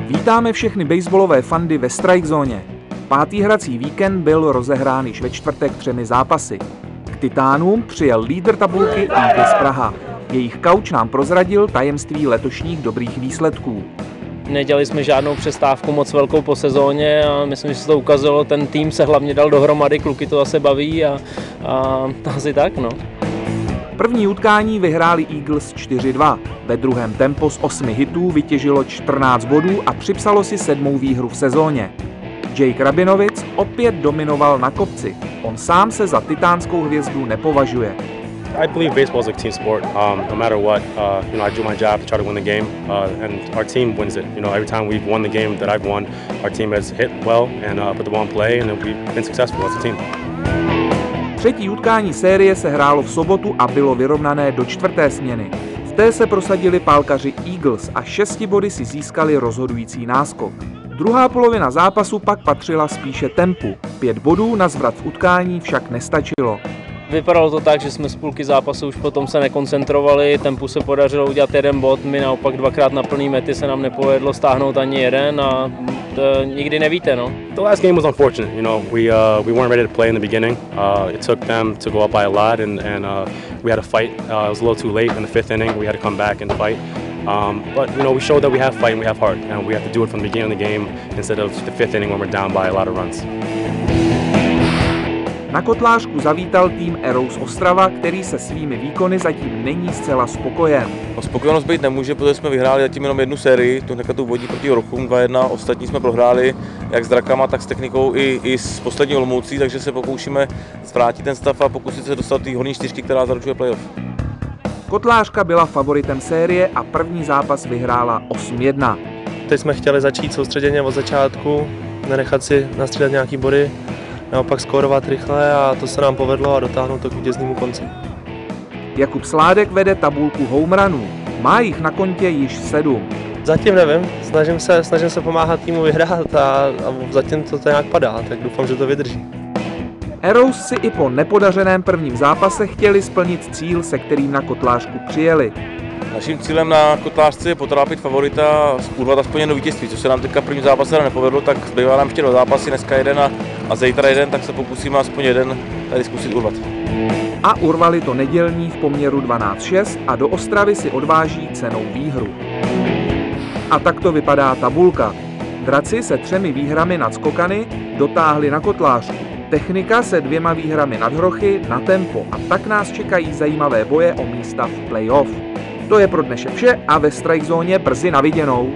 Vítáme všechny baseballové fandy ve strike zóně. Pátý hrací víkend byl rozehrán již ve čtvrtek 3 zápasy. K Titánům přijel lídr tabulky Eagles Praha. Jejich kauč nám prozradil tajemství letošních dobrých výsledků. Nedělali jsme žádnou přestávku moc velkou po sezóně a myslím, že se to ukázalo, ten tým se hlavně dal dohromady, kluky to zase baví a asi tak, no. První utkání vyhráli Eagles 4-2. Ve druhém tempo z 8 hitů vytěžilo 14 bodů a připsalo si 7. výhru v sezóně. Jake Rabinovic opět dominoval na kopci. On sám se za titánskou hvězdu nepovažuje. I believe baseball is a team sport. No matter what, I do my job to try to win the game, and our team wins it. Every time we've won the game that I've won, our team has hit well and put the ball in play, and we've been successful as a team. Třetí utkání série se hrálo v sobotu a bylo vyrovnané do 4. směny. V té se prosadili pálkaři Eagles a 6 body si získali rozhodující náskok. Druhá polovina zápasu pak patřila spíše tempu. 5 bodů na zvrat v utkání však nestačilo. Vypadalo to tak, že jsme z půlky zápasu už potom se nekoncentrovali, tempu se podařilo udělat 1 bod, my naopak 2krát na plný mety se nám nepovedlo stáhnout ani jeden a to nikdy nevíte, no. The last game was unfortunate, we weren't ready to play in the beginning. It took them to go up by a lot and we had to fight. It was a little too late in the 5th inning, we had to come back and fight. But we showed that we have fight and we have heart, and we have to do it from the beginning of the game instead of the 5th inning when we're down by a lot of runs. Na Kotlářku zavítal tým Arrows Ostrava, který se svými výkony zatím není zcela spokojen. Spokojenost být nemůže, protože jsme vyhráli zatím jenom 1 sérii, tu vodní proti Rochům 2-1, ostatní jsme prohráli jak s drakama, tak s technikou i s poslední Olomoucí, takže se pokoušíme zvrátit ten stav a pokusit se dostat té horní 4, která zaručuje playoff. Kotlářka byla favoritem série a první zápas vyhrála 8-1. Teď jsme chtěli začít soustředěně od začátku, nenechat si nastřílet nějaký body, naopak skórovat rychle a to se nám povedlo a dotáhnout to k vítěznému konci. Jakub Sládek vede tabulku home runů. Má jich na kontě již 7. Zatím nevím, snažím se pomáhat týmu vyhrát a zatím to nějak padá, tak doufám, že to vydrží. Arrows si i po nepodařeném prvním zápase chtěli splnit cíl, se kterým na Kotlářku přijeli. Naším cílem na Kotlářce je potrápit favorita a urvat aspoň jedno vítězství, což se nám teďka první zápase nepovedlo, tak zbývá nám ještě 2 zápasy, dneska 1 a zítra 1, tak se pokusíme aspoň 1 tady zkusit urvat. A urvali to nedělní v poměru 12-6 a do Ostravy si odváží cennou výhru. A tak to vypadá tabulka. Draci se 3 výhrami nad Skokany dotáhli na Kotlářku. Technika se 2 výhrami nad Hrochy na tempo a tak nás čekají zajímavé boje o místa v playoff. To je pro dnešek vše a ve strike zóně brzy na viděnou.